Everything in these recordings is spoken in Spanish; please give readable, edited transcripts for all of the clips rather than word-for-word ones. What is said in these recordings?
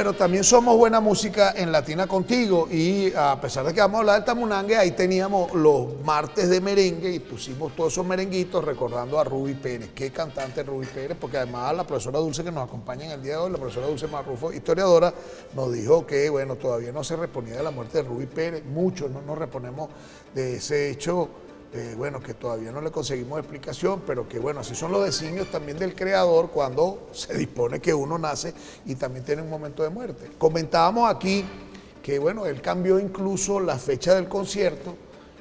Bueno, también somos buena música en Latina Contigo y a pesar de que vamos a hablar del tamunangue, ahí teníamos los martes de merengue y pusimos todos esos merenguitos recordando a Ruby Pérez. Qué cantante Ruby Pérez, porque además la profesora Dulce que nos acompaña en el día de hoy, la profesora Dulce Marrufo, historiadora, nos dijo que bueno, todavía no se reponía de la muerte de Ruby Pérez, muchos no nos reponemos de ese hecho. Bueno, que todavía no le conseguimos explicación, pero que bueno, así son los designios también del creador cuando se dispone que uno nace y también tiene un momento de muerte. Comentábamos aquí que bueno, él cambió incluso la fecha del concierto,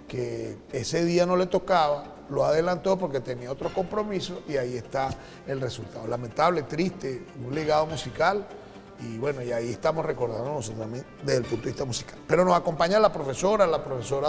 que ese día no le tocaba, lo adelantó porque tenía otro compromiso y ahí está el resultado. Lamentable, triste, un legado musical. Y bueno, y ahí estamos recordando nosotros también desde el punto de vista musical. Pero nos acompaña la profesora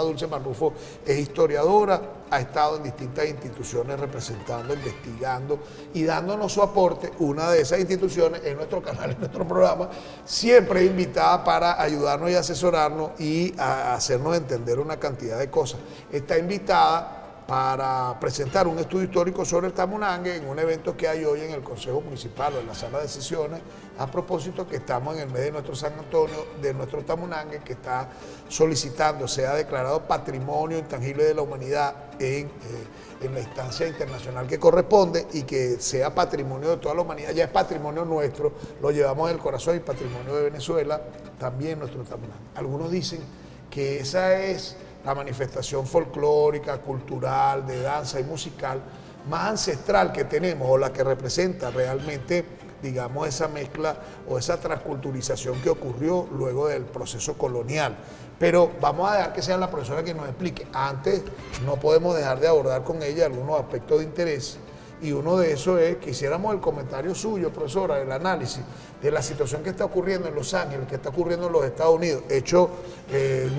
Dulce Marrufo es historiadora, ha estado en distintas instituciones representando, investigando y dándonos su aporte. Una de esas instituciones en nuestro canal, en nuestro programa, siempre invitada para ayudarnos y asesorarnos y a hacernos entender una cantidad de cosas. Está invitada para presentar un estudio histórico sobre el tamunangue en un evento que hay hoy en el Consejo Municipal o en la sala de sesiones, a propósito que estamos en el mes de nuestro San Antonio, de nuestro tamunangue, que está solicitando sea declarado Patrimonio Intangible de la Humanidad en la instancia internacional que corresponde y que sea patrimonio de toda la humanidad. Ya es patrimonio nuestro, lo llevamos en el corazón y patrimonio de Venezuela, también nuestro tamunangue. Algunos dicen que esa es la manifestación folclórica, cultural, de danza y musical más ancestral que tenemos o la que representa realmente, digamos, esa mezcla o esa transculturización que ocurrió luego del proceso colonial. Pero vamos a dejar que sea la profesora que nos explique. Antes no podemos dejar de abordar con ella algunos aspectos de interés y uno de esos es que hiciéramos el comentario suyo, profesora, el análisis de la situación que está ocurriendo en Los Ángeles, que está ocurriendo en los Estados Unidos, hecho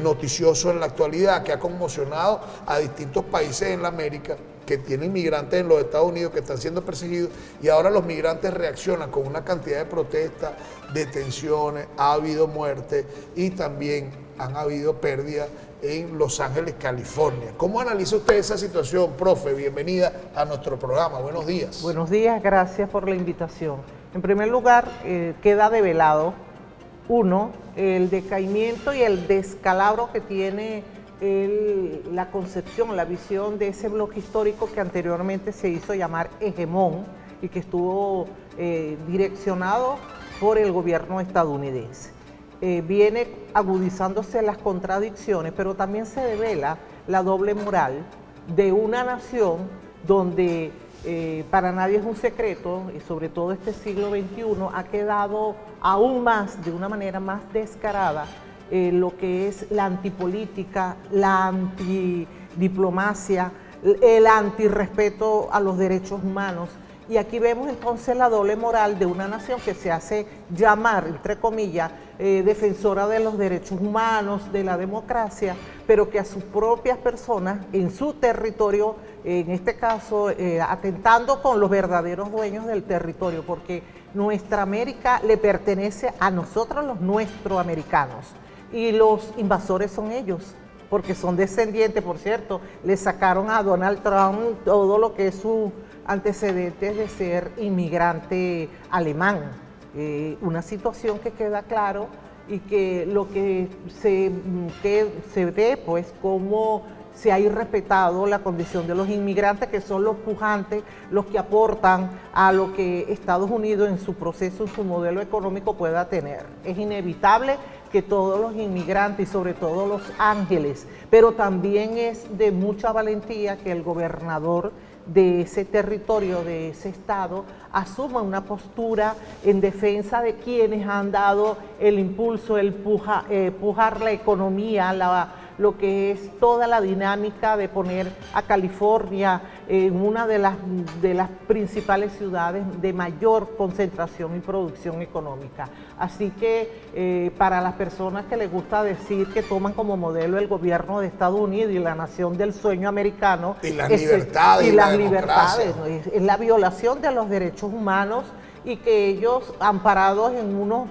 noticioso en la actualidad, que ha conmocionado a distintos países en la América, que tienen migrantes en los Estados Unidos que están siendo perseguidos y ahora los migrantes reaccionan con una cantidad de protestas, detenciones, ha habido muertes y también han habido pérdidas en Los Ángeles, California. ¿Cómo analiza usted esa situación, profe? Bienvenida a nuestro programa. Buenos días. Buenos días, gracias por la invitación. En primer lugar, queda develado, uno, el decaimiento y el descalabro que tiene la concepción, la visión de ese bloque histórico que anteriormente se hizo llamar hegemón y que estuvo direccionado por el gobierno estadounidense. Viene agudizándose las contradicciones, pero también se devela la doble moral de una nación donde para nadie es un secreto, y sobre todo este siglo XXI, ha quedado aún más, de una manera más descarada, lo que es la antipolítica, la antidiplomacia, el antirrespeto a los derechos humanos. Y aquí vemos entonces la doble moral de una nación que se hace llamar, entre comillas, defensora de los derechos humanos, de la democracia, pero que a sus propias personas en su territorio, en este caso atentando con los verdaderos dueños del territorio, porque nuestra América le pertenece a nosotros los nuestroamericanos y los invasores son ellos, porque son descendientes, por cierto, le sacaron a Donald Trump todo lo que es su antecedentes de ser inmigrante alemán. Una situación que queda claro y que lo que se ve, pues, cómo se ha irrespetado la condición de los inmigrantes, que son los pujantes, los que aportan a lo que Estados Unidos en su proceso, en su modelo económico pueda tener. Es inevitable que todos los inmigrantes y sobre todo los ángeles, pero también es de mucha valentía que el gobernador de ese territorio, de ese estado, asuma una postura en defensa de quienes han dado el impulso, el pujar la economía, lo que es toda la dinámica de poner a California en una de las principales ciudades de mayor concentración y producción económica. Así que para las personas que les gusta decir que toman como modelo el gobierno de Estados Unidos y la nación del sueño americano, y las libertades, ¿no? Es la violación de los derechos humanos y que ellos, amparados en unos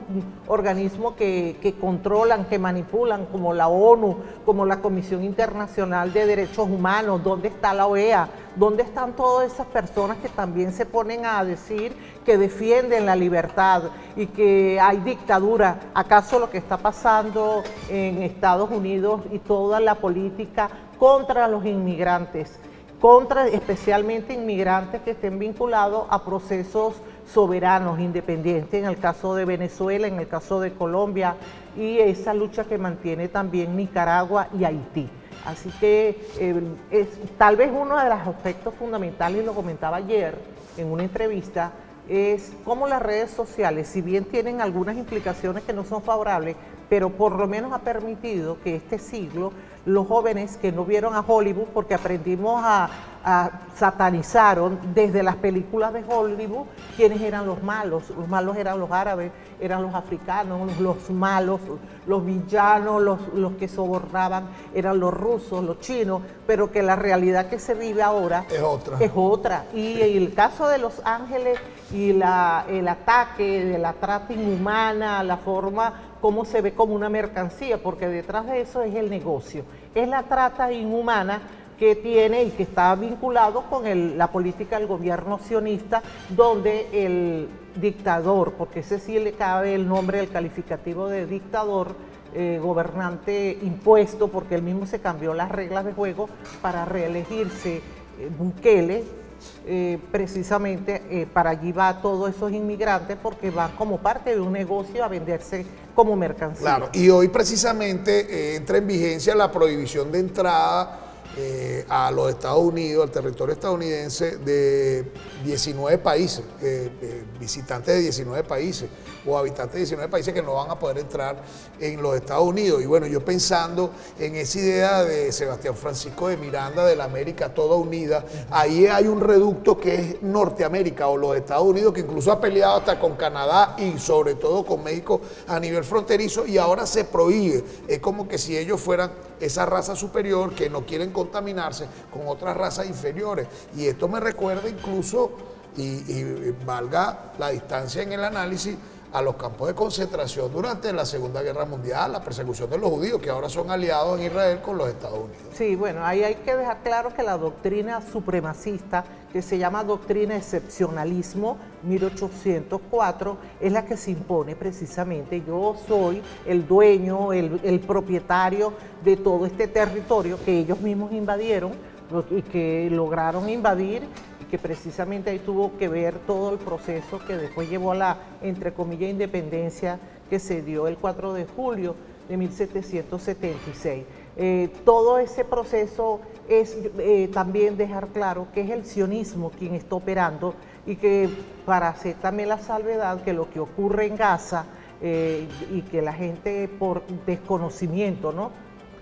organismos que controlan, que manipulan, como la ONU, como la Comisión Internacional de Derechos Humanos, ¿dónde está la OEA? ¿Dónde están todas esas personas que también se ponen a decir que defienden la libertad y que hay dictadura? ¿Acaso lo que está pasando en Estados Unidos y toda la política contra los inmigrantes, contra especialmente inmigrantes que estén vinculados a procesos soberanos, independientes, en el caso de Venezuela, en el caso de Colombia, y esa lucha que mantiene también Nicaragua y Haití? Así que tal vez uno de los aspectos fundamentales, y lo comentaba ayer en una entrevista, es cómo las redes sociales, si bien tienen algunas implicaciones que no son favorables, pero por lo menos ha permitido que este siglo los jóvenes que no vieron a Hollywood, porque aprendimos a satanizaron desde las películas de Hollywood quiénes eran los malos eran los árabes, eran los africanos, los malos, los villanos, los que sobornaban eran los rusos, los chinos, pero que la realidad que se vive ahora es otra. Y el caso de Los Ángeles y el ataque de la trata inhumana, la forma como se ve como una mercancía, porque detrás de eso es el negocio, es la trata inhumana que tiene y que está vinculado con la política del gobierno sionista, donde el dictador, porque ese sí le cabe el nombre del calificativo de dictador, gobernante impuesto, porque él mismo se cambió las reglas de juego para reelegirse, Bukele, precisamente para allí va todos esos inmigrantes, porque van como parte de un negocio a venderse como mercancía. Claro, y hoy precisamente entra en vigencia la prohibición de entrada a los Estados Unidos, al territorio estadounidense, de 19 países, visitantes de 19 países o habitantes de 19 países que no van a poder entrar en los Estados Unidos. Y bueno, yo pensando en esa idea de Sebastián Francisco de Miranda, de la América toda unida, ahí hay un reducto que es Norteamérica o los Estados Unidos, que incluso ha peleado hasta con Canadá y sobre todo con México a nivel fronterizo, y ahora se prohíbe. Es como que si ellos fueran esa raza superior que no quieren contaminarse con otras razas inferiores. Y esto me recuerda incluso, y valga la distancia en el análisis, a los campos de concentración durante la Segunda Guerra Mundial, la persecución de los judíos, que ahora son aliados en Israel con los Estados Unidos. Sí, bueno, ahí hay que dejar claro que la doctrina supremacista, que se llama doctrina excepcionalismo 1804, es la que se impone precisamente. Yo soy el dueño, el propietario de todo este territorio que ellos mismos invadieron y que lograron invadir, que precisamente ahí tuvo que ver todo el proceso que después llevó a la, entre comillas, independencia que se dio el 4 de julio de 1776. Todo ese proceso es también dejar claro que es el sionismo quien está operando, y que para hacer también la salvedad que lo que ocurre en Gaza y que la gente por desconocimiento, ¿no?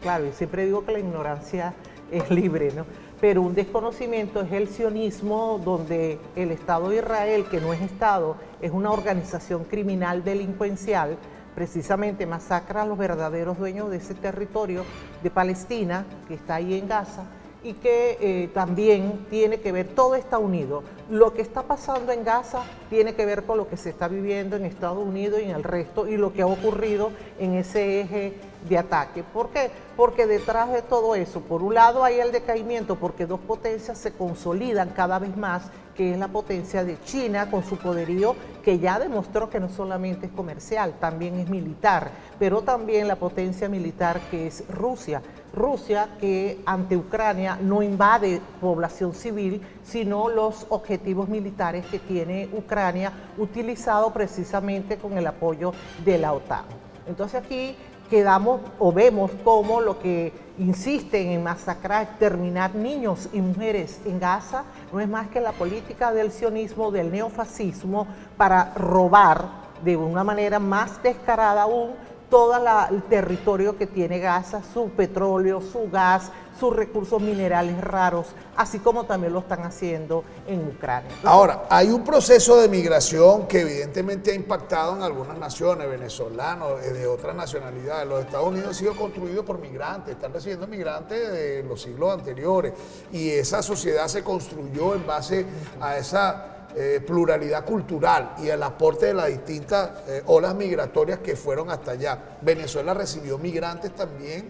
Claro, yo siempre digo que la ignorancia es libre, ¿no? Pero un desconocimiento es el sionismo, donde el Estado de Israel, que no es Estado, es una organización criminal delincuencial, precisamente masacra a los verdaderos dueños de ese territorio de Palestina, que está ahí en Gaza, y que también tiene que ver, todo está unido. Lo que está pasando en Gaza tiene que ver con lo que se está viviendo en Estados Unidos y en el resto, y lo que ha ocurrido en ese eje de ataque. ¿Por qué? Porque detrás de todo eso, por un lado hay el decaimiento, porque dos potencias se consolidan cada vez más, que es la potencia de China con su poderío, que ya demostró que no solamente es comercial, también es militar, pero también la potencia militar que es Rusia. Rusia, que ante Ucrania no invade población civil, sino los objetivos militares que tiene Ucrania, utilizado precisamente con el apoyo de la OTAN. Entonces aquí quedamos o vemos cómo lo que insisten en masacrar, exterminar niños y mujeres en Gaza, no es más que la política del sionismo, del neofascismo, para robar de una manera más descarada aún todo el territorio que tiene Gaza, su petróleo, su gas, sus recursos minerales raros, así como también lo están haciendo en Ucrania. Entonces, ahora, hay un proceso de migración que evidentemente ha impactado en algunas naciones, venezolanos, de otras nacionalidades. Los Estados Unidos han sido construidos por migrantes, están recibiendo migrantes de los siglos anteriores, y esa sociedad se construyó en base a esa pluralidad cultural y el aporte de las distintas olas migratorias que fueron hasta allá. Venezuela recibió migrantes también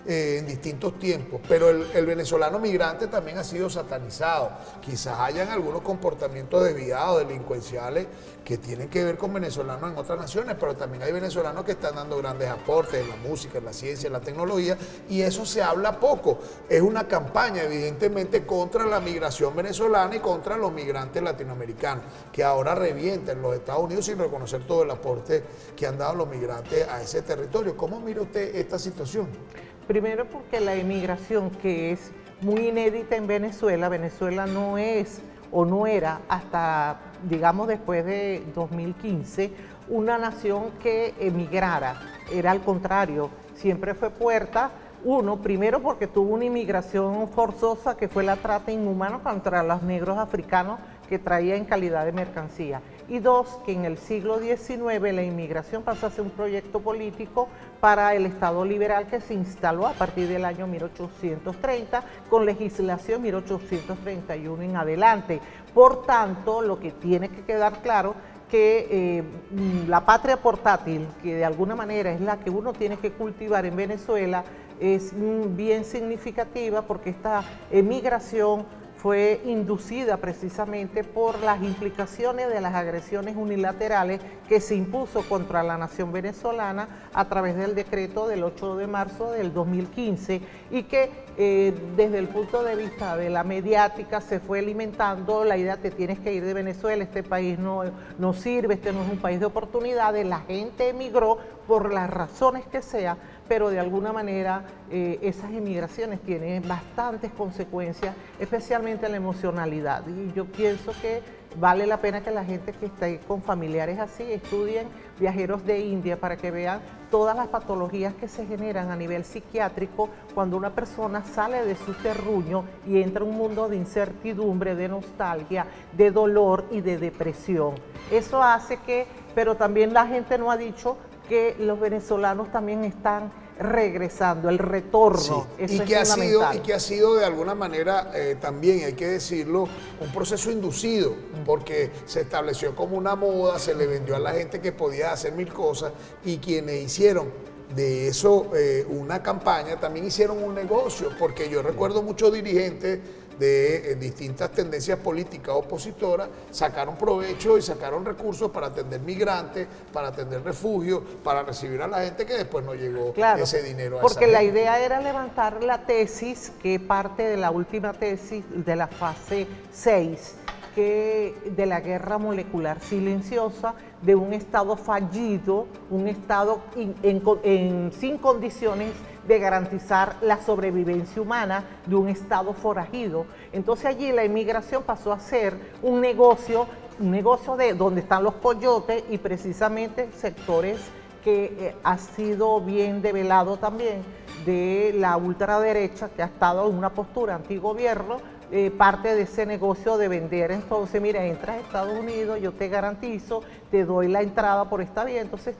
en distintos tiempos, pero el venezolano migrante también ha sido satanizado. Quizás hayan algunos comportamientos desviados, delincuenciales, que tienen que ver con venezolanos en otras naciones, pero también hay venezolanos que están dando grandes aportes en la música, en la ciencia, en la tecnología, y eso se habla poco. Es una campaña, evidentemente, contra la migración venezolana y contra los migrantes latinoamericanos, que ahora revientan en los Estados Unidos sin reconocer todo el aporte que han dado los migrantes a ese territorio. ¿Cómo mira usted esta situación? Primero porque la emigración, que es muy inédita en Venezuela, Venezuela no es o no era hasta, digamos, después de 2015, una nación que emigrara. Era al contrario, siempre fue puerta. Uno, primero porque tuvo una inmigración forzosa que fue la trata inhumana contra los negros africanos que traía en calidad de mercancía. Y dos, que en el siglo XIX la inmigración pasó a ser un proyecto político para el Estado liberal que se instaló a partir del año 1830 con legislación 1831 en adelante. Por tanto, lo que tiene que quedar claro que la patria portátil, que de alguna manera es la que uno tiene que cultivar en Venezuela, es bien significativa porque esta emigración fue inducida precisamente por las implicaciones de las agresiones unilaterales que se impuso contra la nación venezolana a través del decreto del 8 de marzo del 2015 y que desde el punto de vista de la mediática se fue alimentando la idea de tienes que ir de Venezuela, este país no sirve, este no es un país de oportunidades, la gente emigró por las razones que sea, pero de alguna manera esas emigraciones tienen bastantes consecuencias, especialmente en la emocionalidad. Y yo pienso que vale la pena que la gente que esté con familiares así estudien Viajeros de India para que vean todas las patologías que se generan a nivel psiquiátrico cuando una persona sale de su terruño y entra a un mundo de incertidumbre, de nostalgia, de dolor y de depresión. Eso hace que, pero también la gente no ha dicho que los venezolanos también están regresando, el retorno, sí. eso es fundamental. Y que ha sido de alguna manera, también hay que decirlo, un proceso inducido, porque se estableció como una moda, se le vendió a la gente que podía hacer mil cosas, y quienes hicieron de eso una campaña, también hicieron un negocio, porque yo recuerdo muchos dirigentes de distintas tendencias políticas opositoras, sacaron provecho y sacaron recursos para atender migrantes, para atender refugios, para recibir a la gente que después no llegó ese dinero a porque esa la gente. idea era levantar la tesis, que parte de la última tesis de la fase 6, que de la guerra molecular silenciosa, de un Estado fallido, un Estado sin condiciones de garantizar la sobrevivencia humana de un Estado forajido. Entonces allí la inmigración pasó a ser un negocio de donde están los coyotes y precisamente sectores que ha sido bien develado también de la ultraderecha que ha estado en una postura antigobierno, parte de ese negocio de vender. Entonces, mira, entras a Estados Unidos, yo te garantizo, te doy la entrada por esta vía. Entonces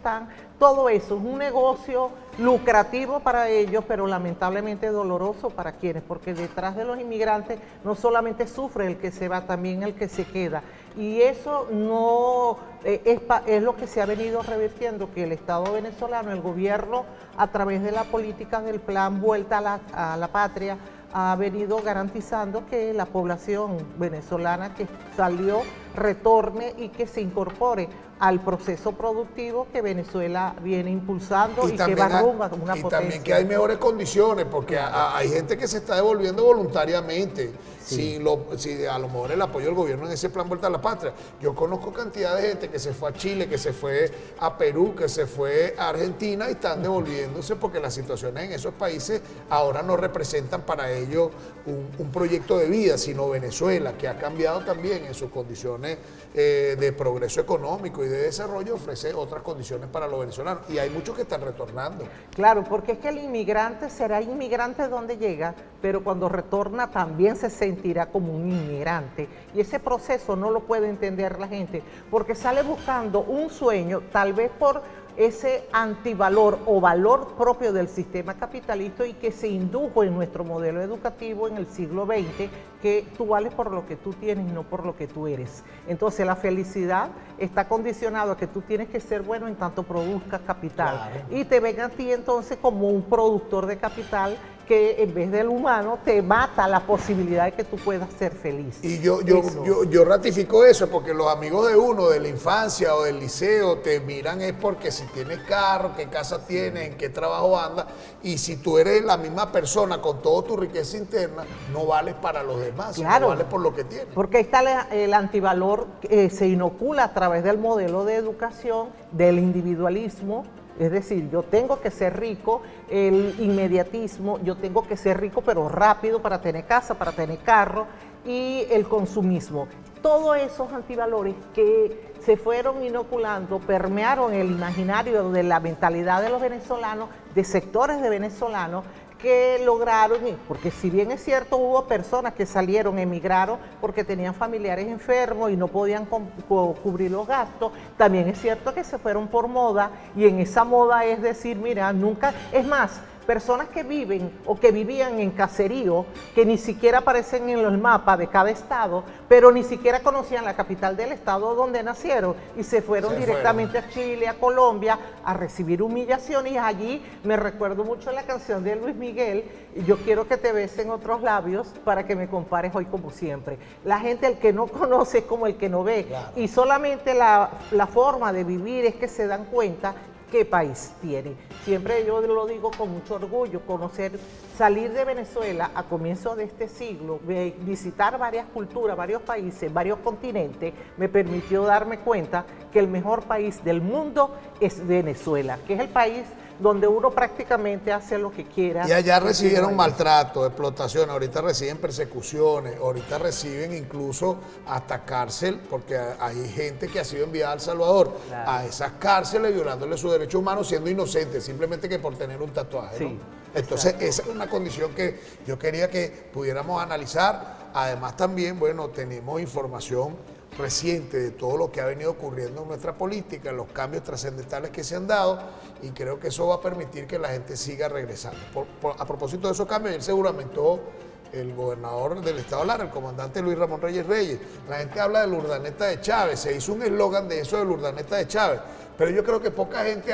todo eso es un negocio lucrativo para ellos, pero lamentablemente doloroso para quienes, porque detrás de los inmigrantes no solamente sufre el que se va, también el que se queda. Y eso no es lo que se ha venido revirtiendo, que el Estado venezolano, el gobierno, a través de la política del plan Vuelta a la Patria, ha venido garantizando que la población venezolana que salió retorne y que se incorpore al proceso productivo que Venezuela viene impulsando y que va rumbo a una potencia. Y también que hay mejores condiciones, porque hay gente que se está devolviendo voluntariamente, sí. si a lo mejor el apoyo del gobierno en ese plan Vuelta a la Patria. Yo conozco cantidad de gente que se fue a Chile, que se fue a Perú, que se fue a Argentina y están devolviéndose porque las situaciones en esos países ahora no representan para ellos un proyecto de vida, sino Venezuela, que ha cambiado también en sus condiciones de progreso económico y de desarrollo, ofrece otras condiciones para los venezolanos y hay muchos que están retornando. Claro, porque es que el inmigrante será inmigrante donde llega, pero cuando retorna también se sentirá como un inmigrante y ese proceso no lo puede entender la gente porque sale buscando un sueño, tal vez por ese antivalor o valor propio del sistema capitalista y que se indujo en nuestro modelo educativo en el siglo XX, que tú vales por lo que tú tienes y no por lo que tú eres. Entonces la felicidad está condicionada a que tú tienes que ser bueno en tanto produzcas capital. Claro. Y te ven a ti entonces como un productor de capital que en vez del humano te mata la posibilidad de que tú puedas ser feliz. Y yo ratifico eso, porque los amigos de uno de la infancia o del liceo te miran es porque si tienes carro, qué casa tienes, en qué trabajo andas, y si tú eres la misma persona con toda tu riqueza interna, no vales para los demás, claro, no vales por lo que tienes. Porque ahí está el antivalor que se inocula a través del modelo de educación, del individualismo. Es decir, yo tengo que ser rico, el inmediatismo, yo tengo que ser rico pero rápido para tener casa, para tener carro, y el consumismo. Todos esos antivalores que se fueron inoculando, permearon el imaginario de la mentalidad de los venezolanos, de sectores de venezolanos, que lograron, porque si bien es cierto hubo personas que salieron, emigraron porque tenían familiares enfermos y no podían cubrir los gastos, también es cierto que se fueron por moda, y en esa moda es decir, mira, nunca, es más, personas que viven o que vivían en caserío, que ni siquiera aparecen en el mapa de cada estado, pero ni siquiera conocían la capital del estado donde nacieron y se fueron directamente a Chile, a Colombia, a recibir humillaciones. Y allí me recuerdo mucho la canción de Luis Miguel, yo quiero que te besen otros labios para que me compares hoy como siempre. La gente, el que no conoce es como el que no ve, claro. Y solamente la forma de vivir es que se dan cuenta qué país tiene. Siempre yo lo digo con mucho orgullo, salir de Venezuela a comienzos de este siglo, visitar varias culturas, varios países, varios continentes, me permitió darme cuenta que el mejor país del mundo es Venezuela, que es el país donde uno prácticamente hace lo que quiera. Y allá recibieron maltrato, explotación, ahorita reciben persecuciones, ahorita reciben incluso hasta cárcel, porque hay gente que ha sido enviada a El Salvador, claro, a esas cárceles violándole sus derechos humanos siendo inocentes, simplemente que por tener un tatuaje, sí, ¿no? Entonces, exacto, esa es una condición que yo quería que pudiéramos analizar. Además también, bueno, tenemos información reciente de todo lo que ha venido ocurriendo en nuestra política, los cambios trascendentales que se han dado, y creo que eso va a permitir que la gente siga regresando. A propósito de esos cambios, él se juramentó el gobernador del estado Lara, el comandante Luis Ramón Reyes Reyes. La gente habla de la Urdaneta de Chávez, se hizo un eslogan de eso de la Urdaneta de Chávez, pero yo creo que poca gente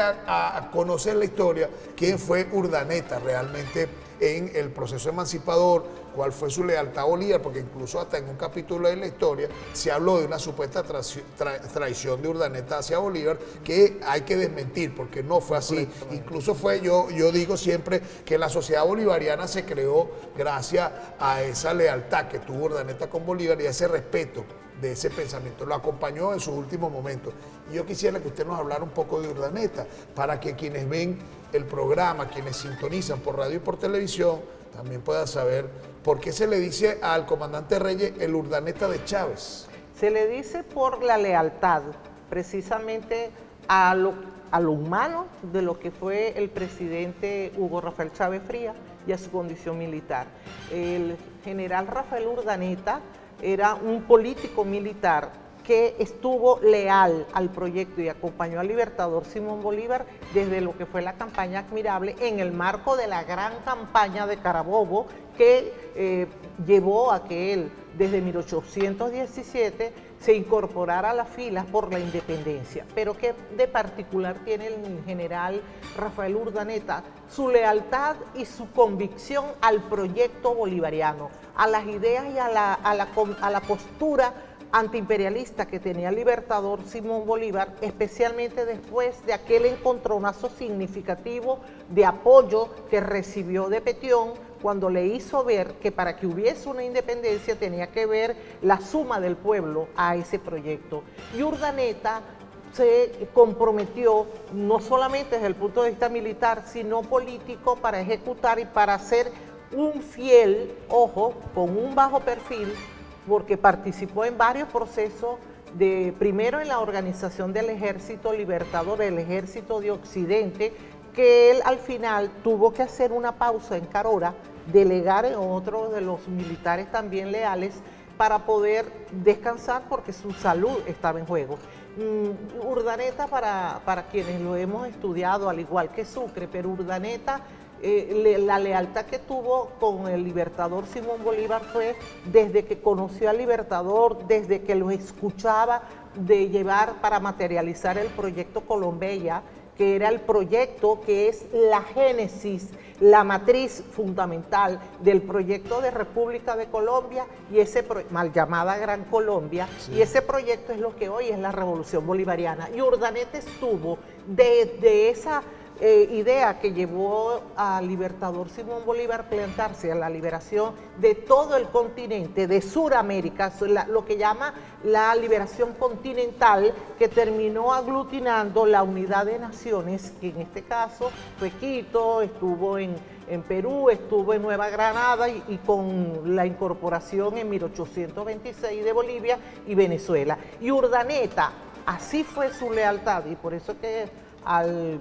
conoce en la historia quién fue Urdaneta realmente en el proceso emancipador, cuál fue su lealtad a Bolívar, porque incluso hasta en un capítulo de la historia se habló de una supuesta traición de Urdaneta hacia Bolívar, que hay que desmentir, porque no fue así. Incluso fue, yo digo siempre que la sociedad bolivariana se creó gracias a esa lealtad que tuvo Urdaneta con Bolívar y a ese respeto de ese pensamiento. Lo acompañó en sus últimos momentos. Y yo quisiera que usted nos hablara un poco de Urdaneta, para que quienes ven el programa, quienes sintonizan por radio y por televisión, también puedan saber por qué se le dice al comandante Reyes el Urdaneta de Chávez. Se le dice por la lealtad, precisamente a lo humano de lo que fue el presidente Hugo Rafael Chávez Frías y a su condición militar. El general Rafael Urdaneta era un político militar que estuvo leal al proyecto y acompañó al libertador Simón Bolívar desde lo que fue la campaña Admirable, en el marco de la gran campaña de Carabobo, que llevó a que él desde 1817 se incorporara a las filas por la independencia. Pero ¿qué de particular tiene el general Rafael Urdaneta? Su lealtad y su convicción al proyecto bolivariano, a las ideas y a la postura antiimperialista que tenía el libertador Simón Bolívar, especialmente después de aquel encontronazo significativo de apoyo que recibió de Petión, cuando le hizo ver que para que hubiese una independencia tenía que ver la suma del pueblo a ese proyecto. Y Urdaneta se comprometió no solamente desde el punto de vista militar, sino político, para ejecutar y para ser un fiel, ojo, con un bajo perfil, porque participó en varios procesos, primero en la organización del Ejército Libertador, el Ejército de Occidente, que él al final tuvo que hacer una pausa en Carora, delegar en otro de los militares también leales para poder descansar porque su salud estaba en juego. Urdaneta, para quienes lo hemos estudiado, al igual que Sucre, pero Urdaneta, la lealtad que tuvo con el libertador Simón Bolívar fue desde que conoció al libertador, desde que lo escuchaba de llevar para materializar el proyecto Colombia, que era el proyecto que es la génesis, la matriz fundamental del proyecto de República de Colombia y ese mal llamada Gran Colombia, sí. Y ese proyecto es lo que hoy es la Revolución Bolivariana. Y Urdaneta estuvo de esa idea que llevó al libertador Simón Bolívar plantarse a la liberación de todo el continente, de Suramérica, lo que llama la liberación continental, que terminó aglutinando la unidad de naciones, que en este caso fue Quito, estuvo en Perú, estuvo en Nueva Granada y con la incorporación en 1826 de Bolivia y Venezuela. Y Urdaneta, así fue su lealtad, y por eso que al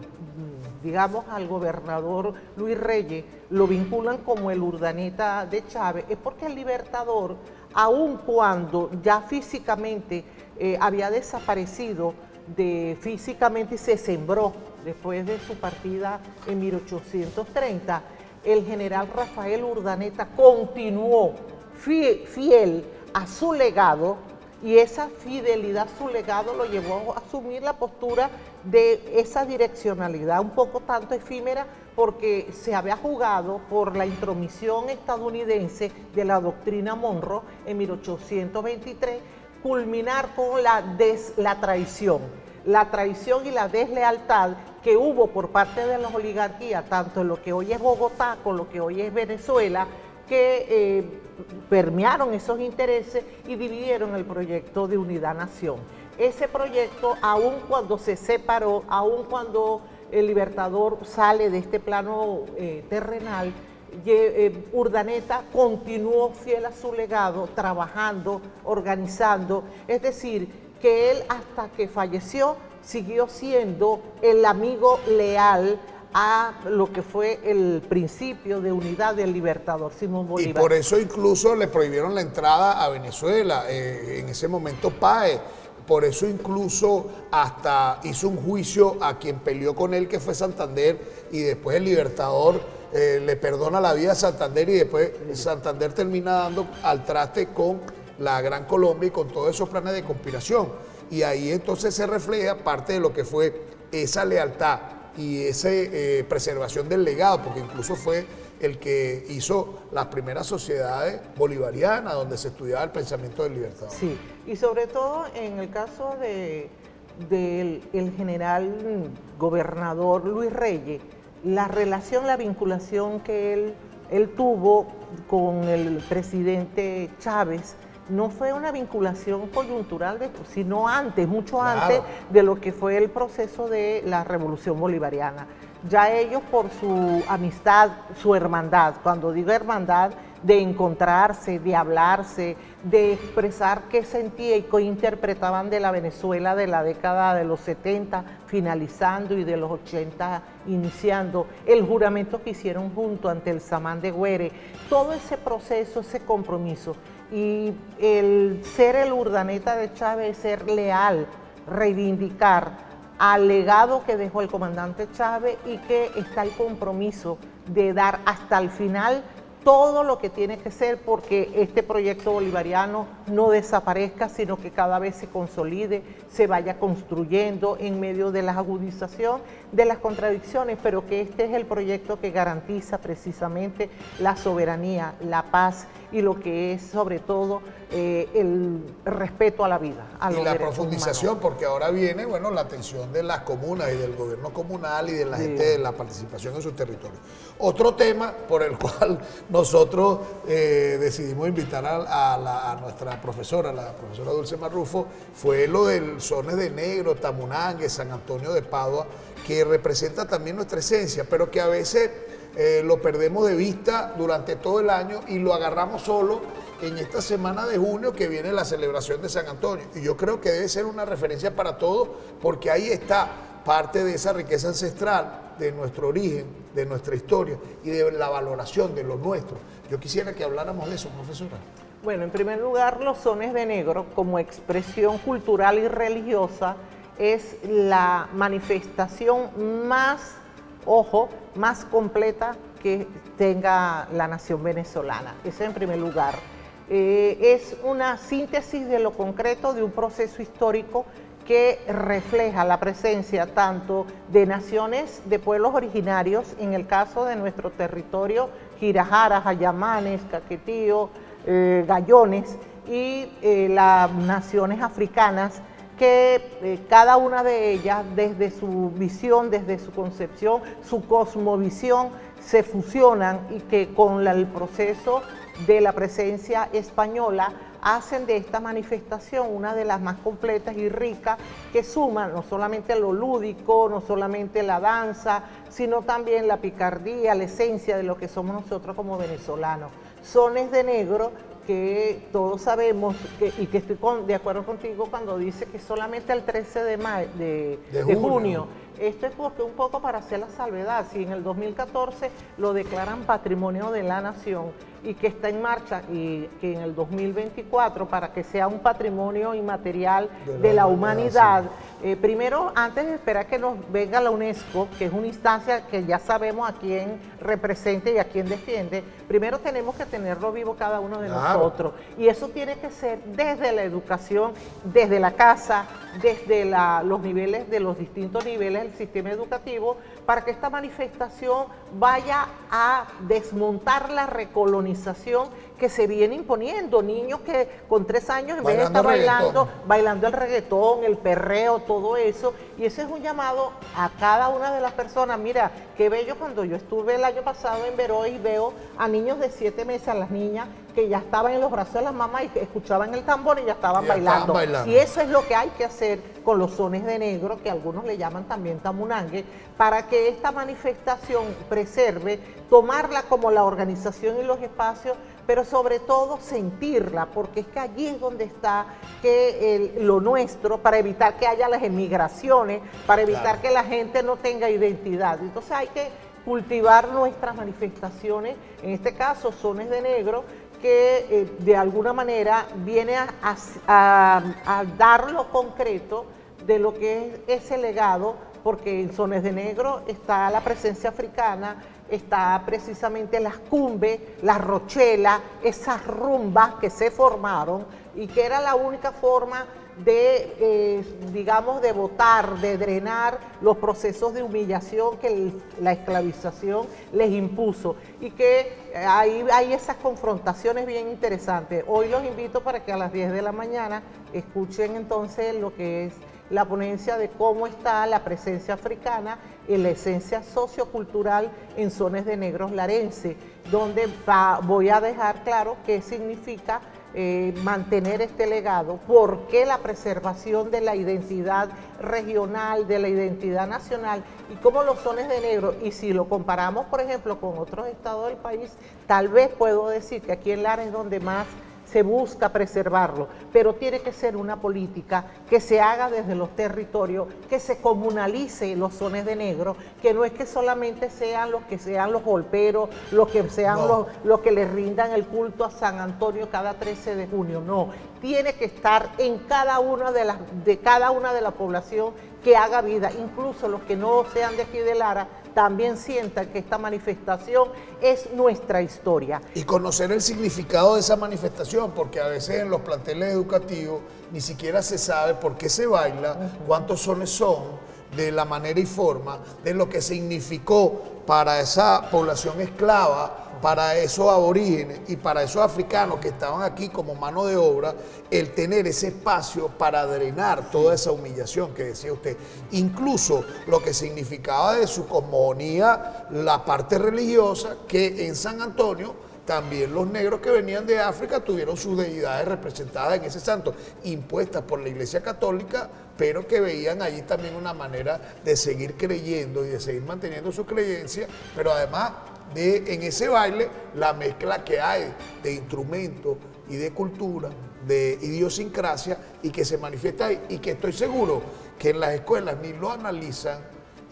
gobernador Luis Reyes lo vinculan como el Urdaneta de Chávez, es porque el libertador, aun cuando ya físicamente había desaparecido físicamente y se sembró después de su partida en 1830, el general Rafael Urdaneta continuó fiel a su legado, y esa fidelidad a su legado lo llevó a asumir la postura de esa direccionalidad, un poco tanto efímera, porque se había jugado por la intromisión estadounidense de la doctrina Monroe en 1823, culminar con la traición y la deslealtad que hubo por parte de las oligarquías, tanto en lo que hoy es Bogotá como lo que hoy es Venezuela, que permearon esos intereses y dividieron el proyecto de Unidad-Nación. Ese proyecto, aun cuando se separó, aun cuando el libertador sale de este plano terrenal, Urdaneta continuó fiel a su legado, trabajando, organizando, es decir, que él hasta que falleció siguió siendo el amigo leal a lo que fue el principio de unidad del libertador Simón Bolívar. Y por eso incluso le prohibieron la entrada a Venezuela, en ese momento Páez. Por eso incluso hasta hizo un juicio a quien peleó con él, que fue Santander, y después el libertador le perdona la vida a Santander, y después Santander termina dando al traste con la Gran Colombia y con todos esos planes de conspiración. Y ahí entonces se refleja parte de lo que fue esa lealtad y esa preservación del legado, porque incluso fue el que hizo las primeras sociedades bolivarianas donde se estudiaba el pensamiento del libertador. Sí, y sobre todo en el caso del general gobernador Luis Reyes, la relación, la vinculación que él tuvo con el presidente Chávez no fue una vinculación coyuntural, sino antes, mucho antes de lo que fue el proceso de la Revolución Bolivariana. Ya ellos, por su amistad, su hermandad, cuando digo hermandad, de encontrarse, de hablarse, de expresar qué sentía y qué interpretaban de la Venezuela de la década de los 70 finalizando y de los 80 iniciando, el juramento que hicieron junto ante el Samán de Güere, todo ese proceso, ese compromiso, y el ser el Urdaneta de Chávez, ser leal, reivindicar al legado que dejó el comandante Chávez, y que está el compromiso de dar hasta el final todo lo que tiene que ser, porque este proyecto bolivariano no desaparezca, sino que cada vez se consolide, se vaya construyendo en medio de la agudización de las contradicciones, pero que este es el proyecto que garantiza precisamente la soberanía, la paz y lo que es sobre todo el respeto a la vida, a los derechos humanos. Y la profundización, porque ahora viene, bueno, la atención de las comunas y del gobierno comunal y de la gente, de la participación en sus territorios. Otro tema por el cual nosotros decidimos invitar a nuestra profesora, la profesora Dulce Marrufo, fue lo del Sones de Negro, Tamunangue, San Antonio de Padua, que representa también nuestra esencia, pero que a veces lo perdemos de vista durante todo el año y lo agarramos solo en esta semana de junio, que viene la celebración de San Antonio. Y yo creo que debe ser una referencia para todos, porque ahí está parte de esa riqueza ancestral, de nuestro origen, de nuestra historia y de la valoración de lo nuestro. Yo quisiera que habláramos de eso, profesora. Bueno, en primer lugar, los sones de negro como expresión cultural y religiosa es la manifestación más, ojo, más completa que tenga la nación venezolana. Eso en primer lugar. Es una síntesis de lo concreto de un proceso histórico que refleja la presencia tanto de naciones, de pueblos originarios, en el caso de nuestro territorio, Girajaras, Ayamanes, Caquetío, Gallones, y las naciones africanas, que cada una de ellas, desde su visión, desde su concepción, su cosmovisión, se fusionan y que con el proceso de la presencia española hacen de esta manifestación una de las más completas y ricas, que suma no solamente lo lúdico, no solamente la danza, sino también la picardía, la esencia de lo que somos nosotros como venezolanos. Sones de negro que todos sabemos, y que estoy de acuerdo contigo cuando dice que solamente el 13 de junio. Esto es porque un poco para hacer la salvedad, si en el 2014 lo declaran Patrimonio de la Nación y que está en marcha, y que en el 2024 para que sea un patrimonio inmaterial de la humanidad, primero, antes de esperar que nos venga la UNESCO, que es una instancia que ya sabemos a quién representa y a quién defiende, primero tenemos que tenerlo vivo cada uno de nosotros, y eso tiene que ser desde la educación, desde la casa, desde los niveles, de los distintos niveles del sistema educativo, para que esta manifestación vaya a desmontar la recolonización que se viene imponiendo. Niños que con 3 años en vez de estar bailando el reggaetón, el perreo, todo eso, y ese es un llamado a cada una de las personas. Mira, qué bello cuando yo estuve el año pasado en Veroe y veo a niños de 7 meses, a las niñas que ya estaban en los brazos de las mamás y que escuchaban el tambor y ya estaban bailando. Y eso es lo que hay que hacer con los sones de negro, que algunos le llaman también tamunangue, para que esta manifestación preserve, tomarla como la organización y los espacios, pero sobre todo sentirla, porque es que allí es donde está lo nuestro, para evitar que haya las emigraciones, para evitar que la gente no tenga identidad. Entonces hay que cultivar nuestras manifestaciones, en este caso sones de negro, que de alguna manera viene a dar lo concreto de lo que es ese legado, porque en sones de negro está la presencia africana, está precisamente las cumbes, las rochelas, esas rumbas que se formaron y que era la única forma de, digamos, de botar, de drenar los procesos de humillación que la esclavización les impuso, y que hay esas confrontaciones bien interesantes. Hoy los invito para que a las 10 de la mañana escuchen entonces lo que es la ponencia de cómo está la presencia africana y la esencia sociocultural en sones de negros larense, donde voy a dejar claro qué significa mantener este legado, por qué la preservación de la identidad regional, de la identidad nacional, y cómo los sones de negro, y si lo comparamos por ejemplo con otros estados del país, tal vez puedo decir que aquí en Lara es donde más se busca preservarlo, pero tiene que ser una política que se haga desde los territorios, que se comunalice los sones de negro, que no es que solamente sean los golperos, los que sean los que le rindan el culto a San Antonio cada 13 de junio, no, tiene que estar en cada una de la población que haga vida, incluso los que no sean de aquí de Lara, también sientan que esta manifestación es nuestra historia. Y conocer el significado de esa manifestación, porque a veces en los planteles educativos ni siquiera se sabe por qué se baila, cuántos sones son, de la manera y forma, de lo que significó para esa población esclava, para esos aborígenes y para esos africanos que estaban aquí como mano de obra, el tener ese espacio para drenar toda esa humillación que decía usted. Incluso lo que significaba de su cosmogonía, la parte religiosa, que en San Antonio también los negros que venían de África tuvieron sus deidades representadas en ese santo, impuestas por la Iglesia Católica, pero que veían allí también una manera de seguir creyendo y de seguir manteniendo su creencia, pero además en ese baile la mezcla que hay de instrumentos y de cultura, de idiosincrasia, y que se manifiesta ahí, y que estoy seguro que en las escuelas ni lo analizan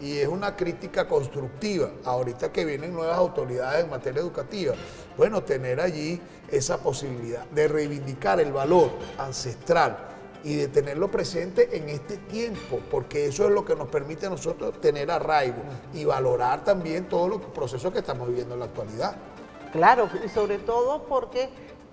y es una crítica constructiva, ahorita que vienen nuevas autoridades en materia educativa, bueno, tener allí esa posibilidad de reivindicar el valor ancestral y de tenerlo presente en este tiempo, porque eso es lo que nos permite a nosotros tener arraigo y valorar también todos los procesos que estamos viviendo en la actualidad. Claro, y sobre todo porque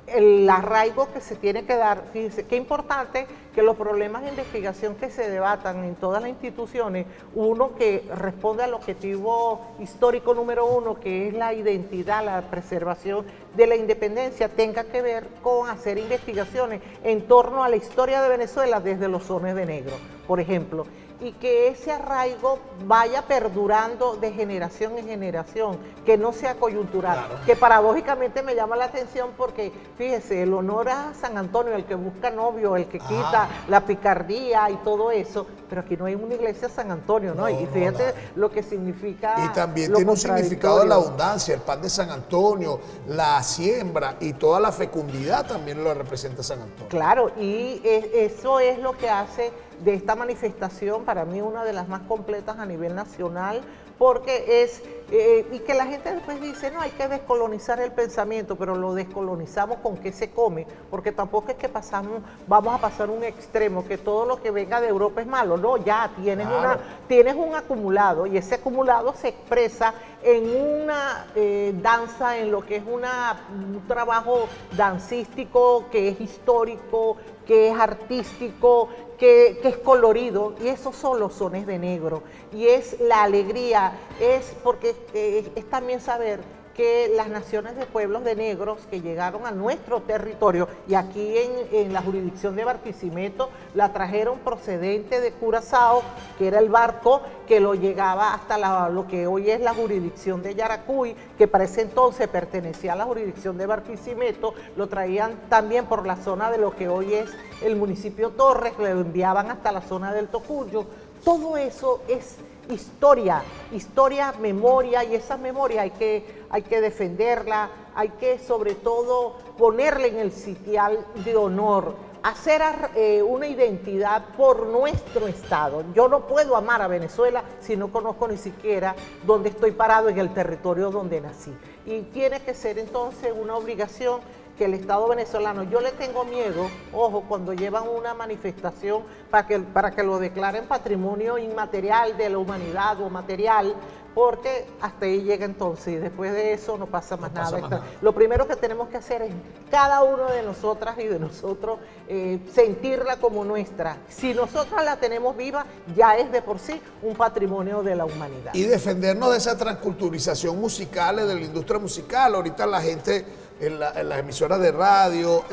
el arraigo que se tiene que dar, fíjense, qué importante que los problemas de investigación que se debatan en todas las instituciones, uno que responde al objetivo histórico número uno, que es la identidad, la preservación de la independencia, tenga que ver con hacer investigaciones en torno a la historia de Venezuela desde los sones de negro, por ejemplo, y que ese arraigo vaya perdurando de generación en generación, que no sea coyuntural, claro. Que paradójicamente me llama la atención porque, fíjese, el honor a San Antonio, el que busca novio, el que quita la picardía y todo eso, pero aquí no hay una iglesia de San Antonio, ¿no? Y fíjate lo que significa. Y también tiene un significado de la abundancia, el pan de San Antonio, la siembra y toda la fecundidad también lo representa San Antonio. Claro, y eso es lo que hace de esta manifestación para mí una de las más completas a nivel nacional, porque es, y que la gente después dice, no, hay que descolonizar el pensamiento, pero lo descolonizamos con qué se come, porque tampoco es que vamos a pasar un extremo, que todo lo que venga de Europa es malo, no, ya tienes, claro. Tienes un acumulado, y ese acumulado se expresa en una danza, en lo que es un trabajo dancístico, que es histórico, que es artístico, que es colorido, y esos son los sones de negro, y es la alegría, es porque es también saber que las naciones de pueblos de negros que llegaron a nuestro territorio, y aquí en la jurisdicción de Barquisimeto la trajeron procedente de Curazao, que era el barco que lo llegaba hasta lo que hoy es la jurisdicción de Yaracuy, que para ese entonces pertenecía a la jurisdicción de Barquisimeto, lo traían también por la zona de lo que hoy es el municipio Torres, lo enviaban hasta la zona del Tocuyo. Todo eso es historia, memoria, y esa memoria hay que defenderla, hay que sobre todo ponerla en el sitial de honor, hacer una identidad por nuestro Estado. Yo no puedo amar a Venezuela si no conozco ni siquiera dónde estoy parado en el territorio donde nací. Y tiene que ser entonces una obligación que el Estado venezolano, yo le tengo miedo, ojo, cuando llevan una manifestación para que lo declaren patrimonio inmaterial de la humanidad o material, porque hasta ahí llega entonces, y después de eso no pasa más nada. Lo primero que tenemos que hacer es cada uno de nosotras y de nosotros sentirla como nuestra. Si nosotras la tenemos viva, ya es de por sí un patrimonio de la humanidad. Y defendernos de esa transculturización musical, de la industria musical. Ahorita la gente en las emisoras de radio,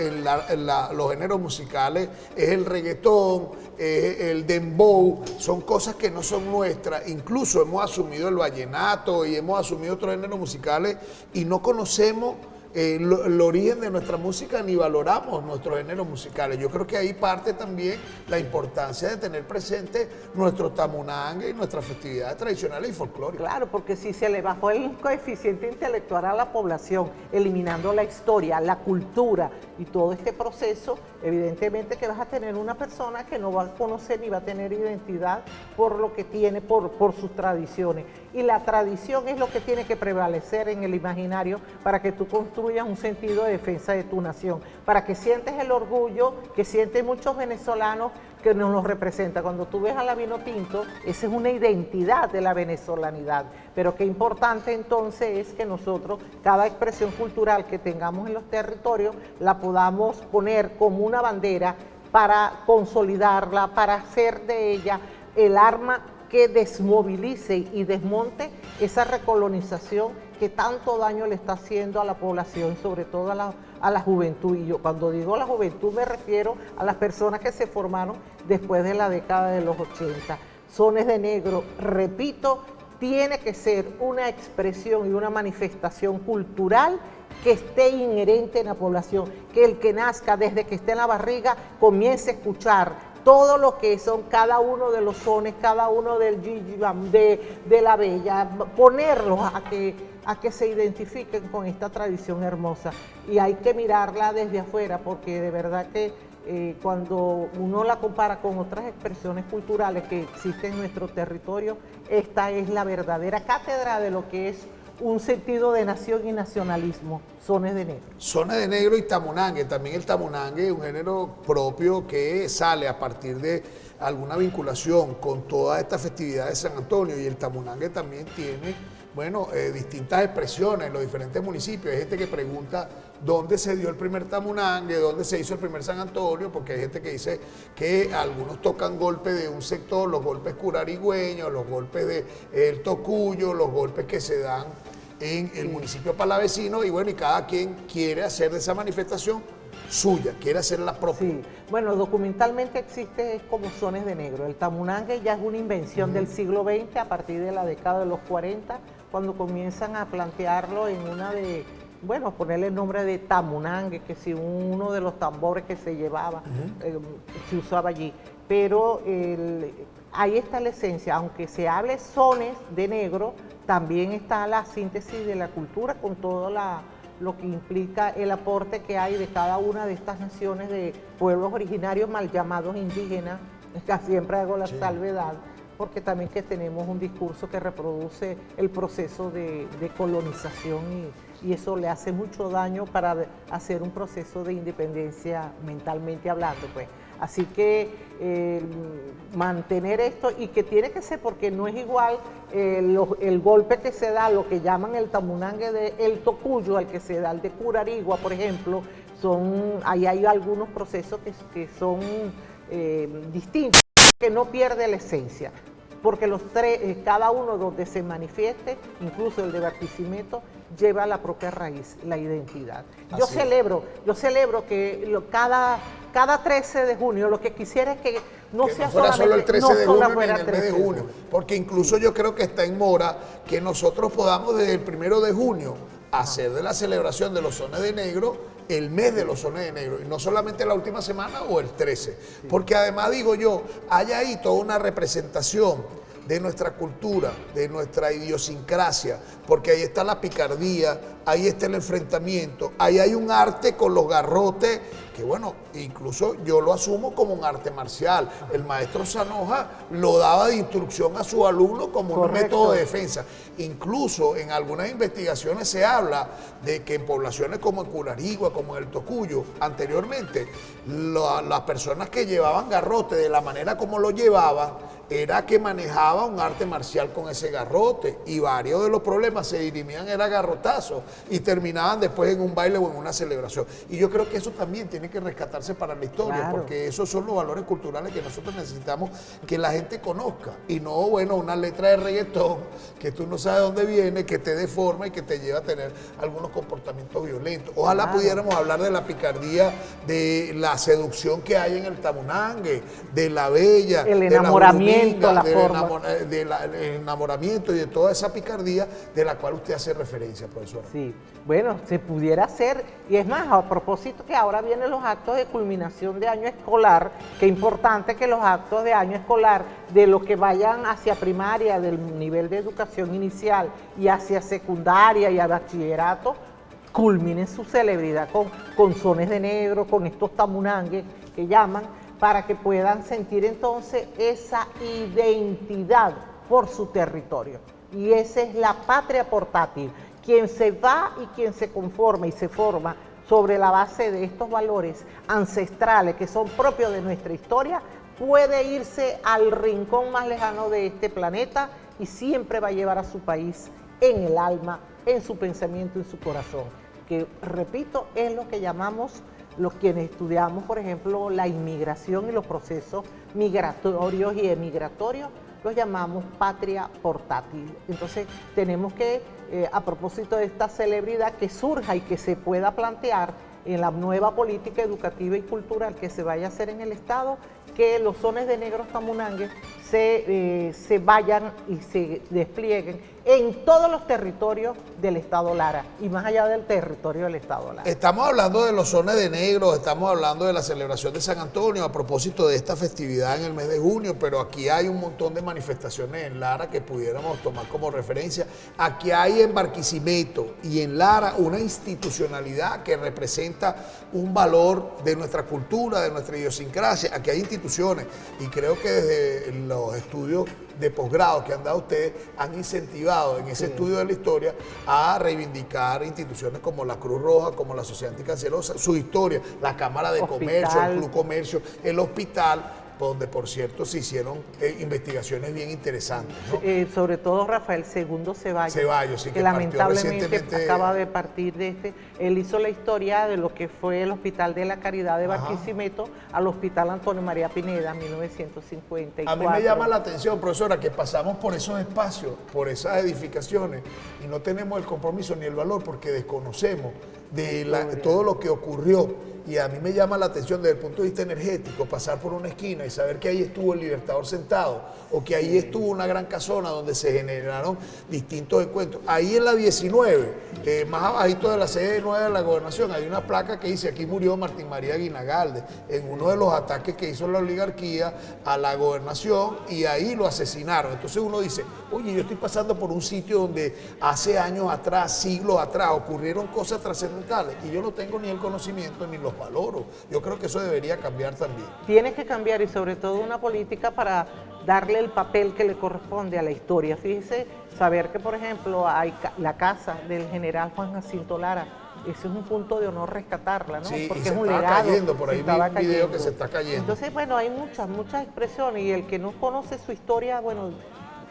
los géneros musicales, es el reggaetón, el dembow, son cosas que no son nuestras. Incluso hemos asumido el vallenato y hemos asumido otros géneros musicales y no conocemos el origen de nuestra música ni valoramos nuestros géneros musicales. Yo creo que ahí parte también la importancia de tener presente nuestro tamunangue y nuestras festividades tradicionales y folclóricas. Claro, porque si se le bajó el coeficiente intelectual a la población, eliminando la historia, la cultura y todo este proceso, evidentemente que vas a tener una persona que no va a conocer ni va a tener identidad por lo que tiene, por sus tradiciones. Y la tradición es lo que tiene que prevalecer en el imaginario para que tú construyas un sentido de defensa de tu nación, para que sientes el orgullo que sienten muchos venezolanos que nos lo representa. Cuando tú ves a la Vinotinto, esa es una identidad de la venezolanidad, pero qué importante entonces es que nosotros, cada expresión cultural que tengamos en los territorios, la podamos poner como una bandera para consolidarla, para hacer de ella el arma que desmovilice y desmonte esa recolonización que tanto daño le está haciendo a la población, sobre todo a la juventud. Y yo cuando digo la juventud me refiero a las personas que se formaron después de la década de los 80. Sones de Negro, repito, tiene que ser una expresión y una manifestación cultural que esté inherente en la población, que el que nazca desde que esté en la barriga comience a escuchar todo lo que son cada uno de los sones, cada uno del yiyibam, de la bella, ponerlos a que se identifiquen con esta tradición hermosa. Y hay que mirarla desde afuera, porque de verdad que cuando uno la compara con otras expresiones culturales que existen en nuestro territorio, esta es la verdadera cátedra de lo que es un sentido de nación y nacionalismo, sones de negro. Sones de negro y tamunangue. También el tamunangue es un género propio que sale a partir de alguna vinculación con toda esta festividad de San Antonio, y el tamunangue también tiene, bueno, distintas expresiones en los diferentes municipios. Hay gente que pregunta dónde se dio el primer tamunangue, dónde se hizo el primer San Antonio, porque hay gente que dice que algunos tocan golpes de un sector, los golpes curarigüeños, los golpes del Tocuyo, los golpes que se dan en el municipio palavecino, y bueno, y cada quien quiere hacer de esa manifestación suya, quiere hacerla propia. Sí, bueno, documentalmente existe como sones de negro. El tamunangue ya es una invención del siglo XX, a partir de la década de los 40, cuando comienzan a plantearlo en una de, bueno, ponerle el nombre de tamunangue, que si uno de los tambores que se llevaba, se usaba allí. Pero ahí está la esencia, aunque se hable sones de negro, también está la síntesis de la cultura con todo lo que implica el aporte que hay de cada una de estas naciones de pueblos originarios mal llamados indígenas, que siempre hago la salvedad, porque también que tenemos un discurso que reproduce el proceso de colonización y eso le hace mucho daño para hacer un proceso de independencia mentalmente hablando, pues. Así que mantener esto, y que tiene que ser, porque no es igual el golpe que se da, lo que llaman el tamunangue del Tocuyo, al que se da el de Curarigua, por ejemplo, ahí hay algunos procesos que son distintos, que no pierde la esencia, porque los tres, cada uno donde se manifieste, incluso el de Barquisimeto, lleva la propia raíz, la identidad. Yo celebro que cada 13 de junio, lo que quisiera es que no sea solo el 13 de junio ni en el mes de 13 junio, porque incluso yo creo que está en mora que nosotros podamos desde el 1 de junio hacer de la celebración de los sones de negro el mes de los sones de negro, y no solamente la última semana o el 13, porque además, digo yo, hay ahí toda una representación de nuestra cultura, de nuestra idiosincrasia, porque ahí está la picardía, ahí está el enfrentamiento, ahí hay un arte con los garrotes, que bueno, incluso yo lo asumo como un arte marcial. El maestro Zanoja lo daba de instrucción a su alumno como un método de defensa. Incluso en algunas investigaciones se habla de que en poblaciones como en Curarigua, como en el Tocuyo, anteriormente, las personas que llevaban garrote, de la manera como lo llevaban, era que manejaba un arte marcial con ese garrote, y varios de los problemas se dirimían, era garrotazo, y terminaban después en un baile o en una celebración. Y yo creo que eso también tiene que rescatarse para la historia, porque esos son los valores culturales que nosotros necesitamos que la gente conozca, y no, bueno, una letra de reggaetón que tú no sabes de dónde viene, que te deforma y que te lleva a tener algunos comportamientos violentos. Ojalá pudiéramos hablar de la picardía, de la seducción que hay en el tamunangue, de la bella, el enamoramiento, del enamoramiento y de toda esa picardía de la cual usted hace referencia, profesora. Sí, bueno, se pudiera hacer, y es más, a propósito que ahora vienen los actos de culminación de año escolar, qué importante que los actos de año escolar, de los que vayan hacia primaria, del nivel de educación inicial, y hacia secundaria y a bachillerato, culminen su celebridad con sones de negro, con estos tamunangues que llaman, para que puedan sentir entonces esa identidad por su territorio. Y esa es la patria portátil. Quien se va y quien se conforma y se forma sobre la base de estos valores ancestrales que son propios de nuestra historia, puede irse al rincón más lejano de este planeta y siempre va a llevar a su país en el alma, en su pensamiento, en su corazón. Que, repito, es lo que llamamos, los quienes estudiamos, por ejemplo, la inmigración y los procesos migratorios y emigratorios, los llamamos patria portátil. Entonces tenemos que, a propósito de esta celebridad, que surja y que se pueda plantear en la nueva política educativa y cultural que se vaya a hacer en el Estado, que los sones de negros tamunangues se vayan y se desplieguen en todos los territorios del Estado Lara y más allá del territorio del Estado Lara. Estamos hablando de los sones de negros, estamos hablando de la celebración de San Antonio a propósito de esta festividad en el mes de junio, pero aquí hay un montón de manifestaciones en Lara que pudiéramos tomar como referencia. Aquí hay en Barquisimeto y en Lara una institucionalidad que representa un valor de nuestra cultura, de nuestra idiosincrasia. Aquí hay instituciones, y creo que desde los estudios de posgrado que han dado ustedes han incentivado en ese estudio de la historia a reivindicar instituciones como la Cruz Roja, como la Sociedad Anticancerosa, su historia, la Cámara de Comercio, el Club Comercio, el hospital, donde por cierto se hicieron investigaciones bien interesantes, ¿no? Sobre todo Rafael II Ceballos, sí, que lamentablemente acaba de partir de él hizo la historia de lo que fue el Hospital de la Caridad de Barquisimeto al Hospital Antonio María Pineda, 1954. A mí me llama la atención, profesora, que pasamos por esos espacios, por esas edificaciones, y no tenemos el compromiso ni el valor porque desconocemos de todo lo que ocurrió. Y a mí me llama la atención desde el punto de vista energético pasar por una esquina y saber que ahí estuvo el Libertador sentado o que ahí estuvo una gran casona donde se generaron distintos encuentros. Ahí en la 19, más abajito de la sede 9 de la gobernación, hay una placa que dice aquí murió Martín María Guinagalde en uno de los ataques que hizo la oligarquía a la gobernación y ahí lo asesinaron. Entonces uno dice, oye, yo estoy pasando por un sitio donde hace años atrás, siglos atrás, ocurrieron cosas trascendentales y yo no tengo ni el conocimiento ni los valoro. Yo creo que eso debería cambiar también. Tiene que cambiar y sobre todo una política para darle el papel que le corresponde a la historia. Fíjese, saber que por ejemplo hay la casa del general Juan Jacinto Lara, ese es un punto de honor rescatarla, ¿no? Sí, porque es un legado. Cayendo, por ahí vi un video que se está cayendo. Entonces, bueno, hay muchas expresiones y el que no conoce su historia, bueno,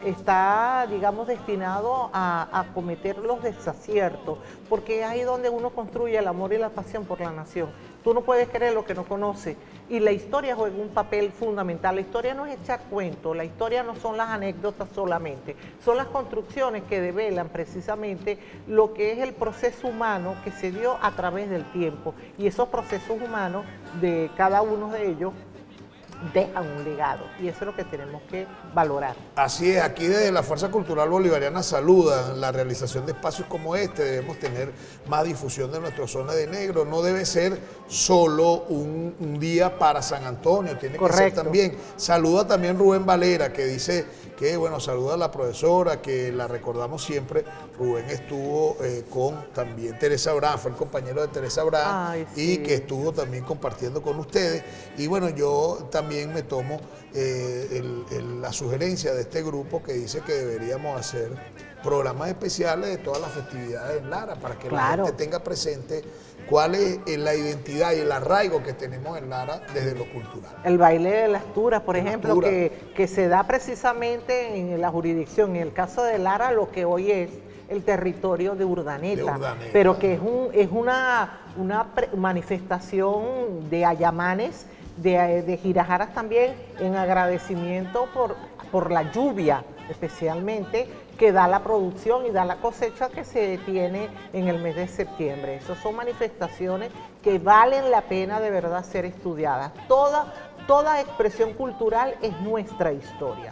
está, digamos, destinado a cometer los desaciertos, porque es ahí donde uno construye el amor y la pasión por la nación. Tú no puedes creer lo que no conoces, y la historia juega un papel fundamental. La historia no es echar cuentos, la historia no son las anécdotas solamente, son las construcciones que develan precisamente lo que es el proceso humano que se dio a través del tiempo, y esos procesos humanos de cada uno de ellos dejan un legado y eso es lo que tenemos que valorar. Así es, aquí desde la Fuerza Cultural Bolivariana saluda la realización de espacios como este. Debemos tener más difusión de nuestra zona de negro, no debe ser solo un día para San Antonio, tiene que ser también. Saluda también Rubén Valera, que dice que, bueno, saluda a la profesora, que la recordamos siempre. Rubén estuvo con también Teresa Abraham, fue el compañero de Teresa Abraham, y que estuvo también compartiendo con ustedes. Y bueno, yo también me tomo la sugerencia de este grupo que dice que deberíamos hacer programas especiales de todas las festividades en Lara para que la gente tenga presente cuál es la identidad y el arraigo que tenemos en Lara desde lo cultural. El baile de las turas, por ejemplo, que se da precisamente en la jurisdicción, en el caso de Lara, lo que hoy es el territorio de Urdaneta, pero que es una manifestación de ayamanes, de Girajaras también, en agradecimiento por la lluvia, especialmente, que da la producción y da la cosecha que se tiene en el mes de septiembre. Esas son manifestaciones que valen la pena de verdad ser estudiadas. Toda expresión cultural es nuestra historia,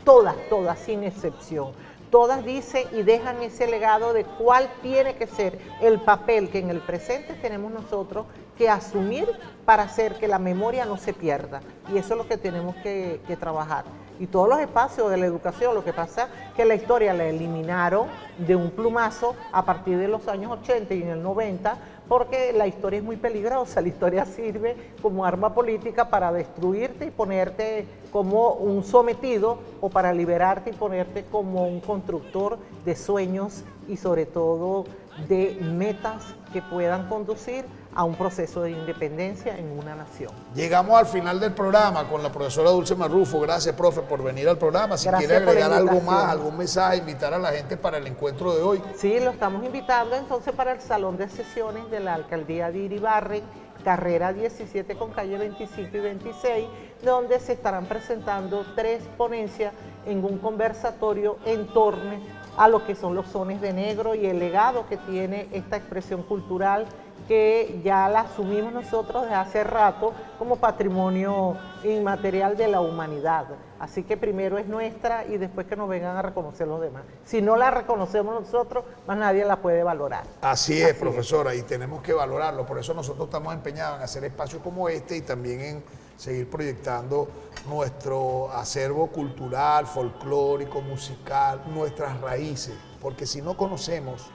todas, sin excepción. Todas dicen y dejan ese legado de cuál tiene que ser el papel que en el presente tenemos nosotros que asumir para hacer que la memoria no se pierda. Y eso es lo que tenemos que trabajar. Y todos los espacios de la educación, lo que pasa es que la historia la eliminaron de un plumazo a partir de los años 80 y en el 90, porque la historia es muy peligrosa. La historia sirve como arma política para destruirte y ponerte como un sometido, o para liberarte y ponerte como un constructor de sueños y sobre todo de metas que puedan conducir a un proceso de independencia en una nación. Llegamos al final del programa con la profesora Dulce Marrufo. Gracias, profe, por venir al programa. Si quiere agregar algo más, algún mensaje, invitar a la gente para el encuentro de hoy. Sí, lo estamos invitando entonces para el Salón de Sesiones de la Alcaldía de Iribarren, carrera 17 con calle 25 y 26, donde se estarán presentando 3 ponencias en un conversatorio en torno a lo que son los sones de negro y el legado que tiene esta expresión cultural, que ya la asumimos nosotros desde hace rato como patrimonio inmaterial de la humanidad. Así que primero es nuestra y después que nos vengan a reconocer los demás. Si no la reconocemos nosotros, más nadie la puede valorar. Así es, profesora, y tenemos que valorarlo. Por eso nosotros estamos empeñados en hacer espacios como este y también en seguir proyectando nuestro acervo cultural, folclórico, musical, nuestras raíces. Porque si no conocemos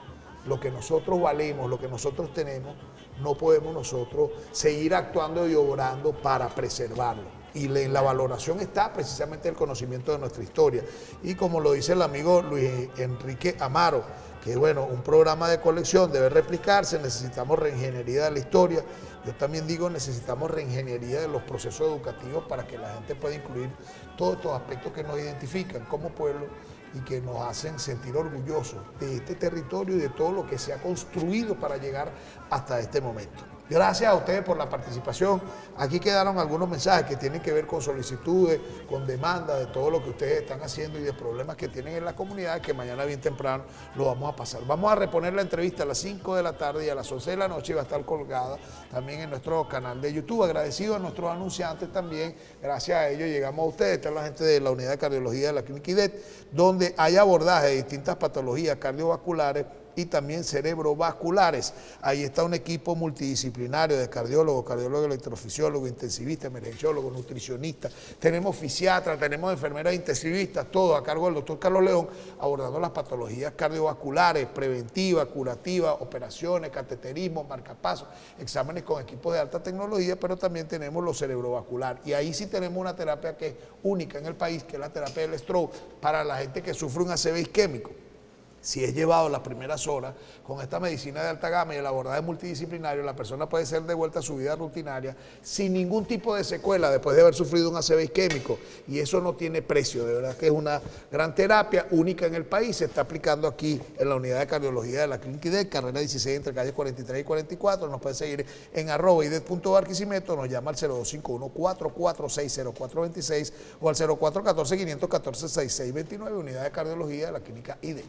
lo que nosotros valemos, lo que nosotros tenemos, no podemos nosotros seguir actuando y obrando para preservarlo. Y en la valoración está precisamente el conocimiento de nuestra historia. Y como lo dice el amigo Luis Enrique Amaro, que bueno, un programa de colección debe replicarse, necesitamos reingeniería de la historia. Yo también digo, necesitamos reingeniería de los procesos educativos para que la gente pueda incluir todos estos aspectos que nos identifican como pueblo y que nos hacen sentir orgullosos de este territorio y de todo lo que se ha construido para llegar hasta este momento. Gracias a ustedes por la participación. Aquí quedaron algunos mensajes que tienen que ver con solicitudes, con demandas de todo lo que ustedes están haciendo y de problemas que tienen en la comunidad, que mañana bien temprano lo vamos a pasar. Vamos a reponer la entrevista a las 5 de la tarde y a las 11 de la noche va a estar colgada también en nuestro canal de YouTube. Agradecido a nuestros anunciantes también, gracias a ellos llegamos a ustedes. Está la gente de la Unidad de Cardiología de la Clínica IDET, donde hay abordaje de distintas patologías cardiovasculares y también cerebrovasculares. Ahí está un equipo multidisciplinario de cardiólogos, cardiólogos electrofisiólogos, intensivistas, emergenciólogos, nutricionistas, tenemos fisiatras, tenemos enfermeras intensivistas, todo a cargo del doctor Carlos León, abordando las patologías cardiovasculares, preventivas, curativas, operaciones, cateterismo, marcapasos, exámenes con equipos de alta tecnología, pero también tenemos lo cerebrovascular. Y ahí sí tenemos una terapia que es única en el país, que es la terapia del stroke, para la gente que sufre un ACV isquémico. Si es llevado las primeras horas con esta medicina de alta gama y el abordaje multidisciplinario, la persona puede ser devuelta a su vida rutinaria sin ningún tipo de secuela después de haber sufrido un ACV isquémico. Y eso no tiene precio, de verdad que es una gran terapia única en el país. Se está aplicando aquí en la Unidad de Cardiología de la Clínica IDET, carrera 16 entre calles 43 y 44. Nos puede seguir en @idet.barquisimeto, nos llama al 0251-446-0426 o al 0414-514-6629, Unidad de Cardiología de la Clínica IDET.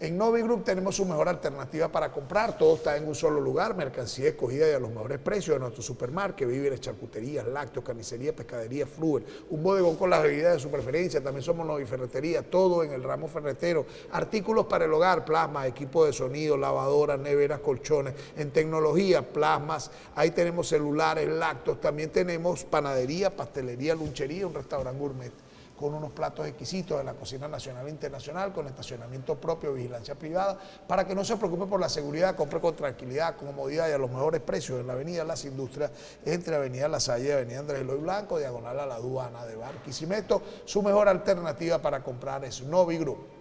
En Novi Group tenemos su mejor alternativa para comprar, todo está en un solo lugar, mercancía escogida y a los mejores precios de nuestro supermercado, víveres, charcuterías, lácteos, carnicería, pescadería, Fluer, un bodegón con las bebidas de su preferencia, también somos Novi Ferretería, todo en el ramo ferretero, artículos para el hogar, plasmas, equipos de sonido, lavadoras, neveras, colchones, en tecnología, plasmas, ahí tenemos celulares, lácteos, también tenemos panadería, pastelería, lunchería, un restaurante gourmet, con unos platos exquisitos de la cocina nacional e internacional, con estacionamiento propio, vigilancia privada, para que no se preocupe por la seguridad, compre con tranquilidad, con comodidad y a los mejores precios en la avenida Las Industrias, entre avenida La Salle y avenida Andrés Eloy Blanco, diagonal a la aduana de Barquisimeto. Su mejor alternativa para comprar es Novi Group.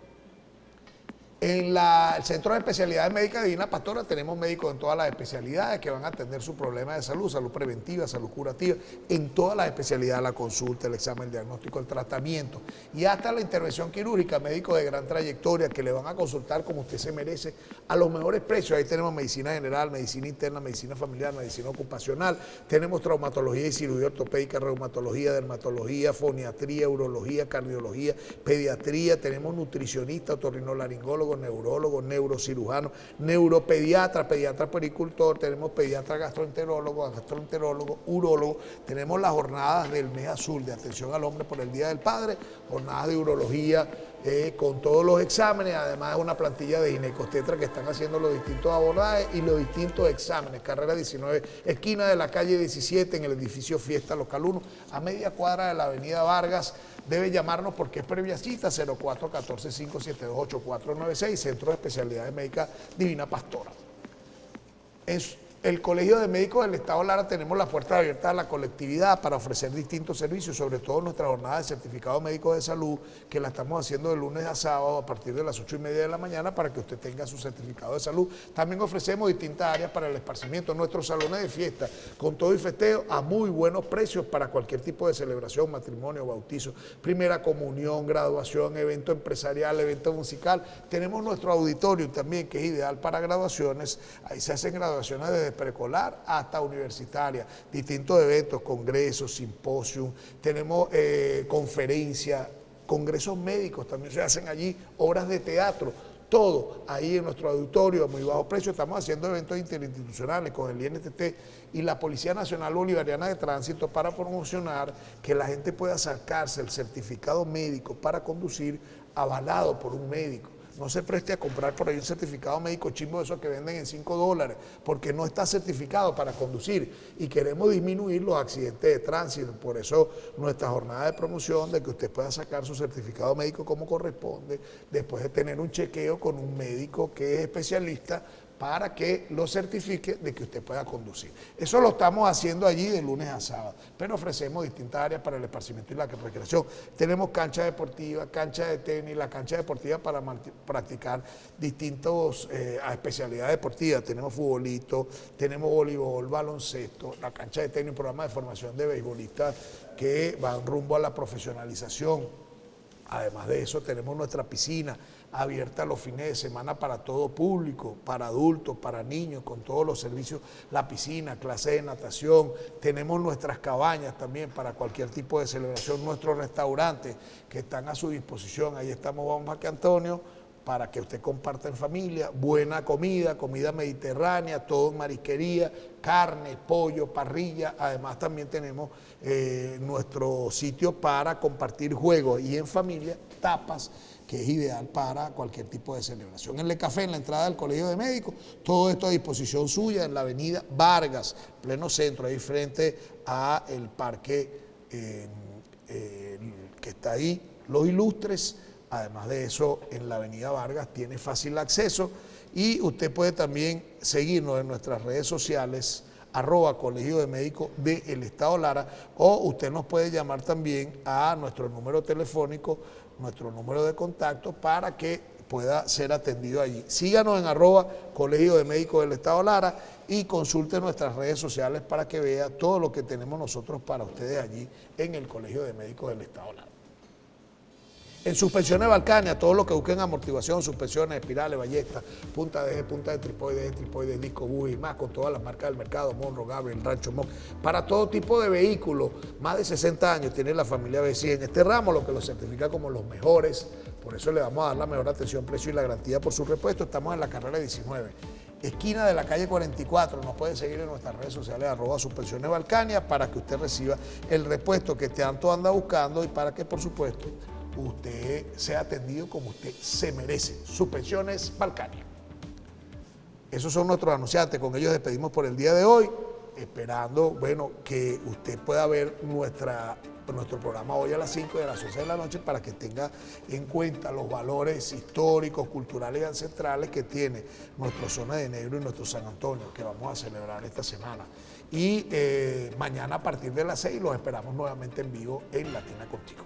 En el Centro de Especialidades Médicas Divina Pastora tenemos médicos en todas las especialidades que van a atender sus problemas de salud, salud preventiva, salud curativa, en todas las especialidades, la consulta, el examen, el diagnóstico, el tratamiento y hasta la intervención quirúrgica, médicos de gran trayectoria que le van a consultar como usted se merece a los mejores precios. Ahí tenemos medicina general, medicina interna, medicina familiar, medicina ocupacional, tenemos traumatología y cirugía ortopédica, reumatología, dermatología, foniatría, urología, cardiología, pediatría, tenemos nutricionista, otorrinolaringólogo, neurólogo, neurocirujano, neuropediatra, pediatra pericultor, tenemos pediatra gastroenterólogo, urólogo, tenemos las jornadas del mes azul de atención al hombre por el Día del Padre, jornadas de urología con todos los exámenes, además de una plantilla de ginecostetra que están haciendo los distintos abordajes y los distintos exámenes. Carrera 19, esquina de la calle 17 en el edificio Fiesta Local 1, a media cuadra de la avenida Vargas. Debe llamarnos porque es previa cita, 0414-572-8496, Centro de Especialidades Médicas Divina Pastora. El Colegio de Médicos del Estado Lara tenemos las puertas abiertas a la colectividad para ofrecer distintos servicios, sobre todo nuestra jornada de certificado médico de salud, que la estamos haciendo de lunes a sábado a partir de las 8:30 de la mañana para que usted tenga su certificado de salud. También ofrecemos distintas áreas para el esparcimiento, nuestros salones de fiesta, con todo y festeo a muy buenos precios para cualquier tipo de celebración, matrimonio, bautizo, primera comunión, graduación, evento empresarial, evento musical. Tenemos nuestro auditorio también, que es ideal para graduaciones. Ahí se hacen graduaciones desde preescolar hasta universitaria, distintos eventos, congresos, simposios, tenemos conferencias, congresos médicos, también se hacen allí, obras de teatro, todo ahí en nuestro auditorio a muy bajo precio. Estamos haciendo eventos interinstitucionales con el INTT y la Policía Nacional Bolivariana de Tránsito para promocionar que la gente pueda sacarse el certificado médico para conducir avalado por un médico. No se preste a comprar por ahí un certificado médico chimbo de esos que venden en $5, porque no está certificado para conducir y queremos disminuir los accidentes de tránsito. Por eso nuestra jornada de promoción de que usted pueda sacar su certificado médico como corresponde, después de tener un chequeo con un médico que es especialista para que lo certifique de que usted pueda conducir. Eso lo estamos haciendo allí de lunes a sábado, pero ofrecemos distintas áreas para el esparcimiento y la recreación. Tenemos cancha deportiva, cancha de tenis, la cancha deportiva para practicar distintas especialidades deportivas. Tenemos futbolito, tenemos voleibol, baloncesto, la cancha de tenis, un programa de formación de beisbolistas que van rumbo a la profesionalización. Además de eso, tenemos nuestra piscina abierta los fines de semana para todo público, para adultos, para niños, con todos los servicios, la piscina, clases de natación, tenemos nuestras cabañas también para cualquier tipo de celebración, nuestros restaurantes que están a su disposición, ahí estamos, vamos aquí Antonio, para que usted comparta en familia, buena comida, comida mediterránea, todo en marisquería, carne, pollo, parrilla, además también tenemos nuestro sitio para compartir juegos y en familia, tapas, que es ideal para cualquier tipo de celebración. En el café, en la entrada del Colegio de Médicos, todo esto a disposición suya en la avenida Vargas, pleno centro, ahí frente a el parque que está ahí, Los Ilustres. Además de eso, en la avenida Vargas tiene fácil acceso y usted puede también seguirnos en nuestras redes sociales, @Colegio de Médicos del Estado Lara, o usted nos puede llamar también a nuestro número telefónico, nuestro número de contacto para que pueda ser atendido allí. Síganos en @Colegio de Médicos del Estado Lara y consulte nuestras redes sociales para que vea todo lo que tenemos nosotros para ustedes allí en el Colegio de Médicos del Estado Lara. En suspensiones Balcania, todo lo que busquen amortiguación, suspensiones, espirales, ballestas, punta de eje, punta de tripoides, disco buggy y más, con todas las marcas del mercado, Monro, Gabriel, Rancho Mon, para todo tipo de vehículos, más de 60 años tiene la familia BC en este ramo, lo que los certifica como los mejores, por eso le vamos a dar la mejor atención, precio y la garantía por su repuesto. Estamos en la carrera 19, esquina de la calle 44, nos pueden seguir en nuestras redes sociales, @Suspensiones Balcania, para que usted reciba el repuesto que tanto anda buscando y para que, por supuesto, usted sea atendido como usted se merece. Suspensiones Balcania. Esos son nuestros anunciantes, con ellos despedimos por el día de hoy, esperando, bueno, que usted pueda ver nuestro programa hoy a las 5 y a las 11 de la noche para que tenga en cuenta los valores históricos, culturales y ancestrales que tiene nuestra zona de Negro y nuestro San Antonio, que vamos a celebrar esta semana. Y mañana a partir de las 6 los esperamos nuevamente en vivo en Latina Contigo.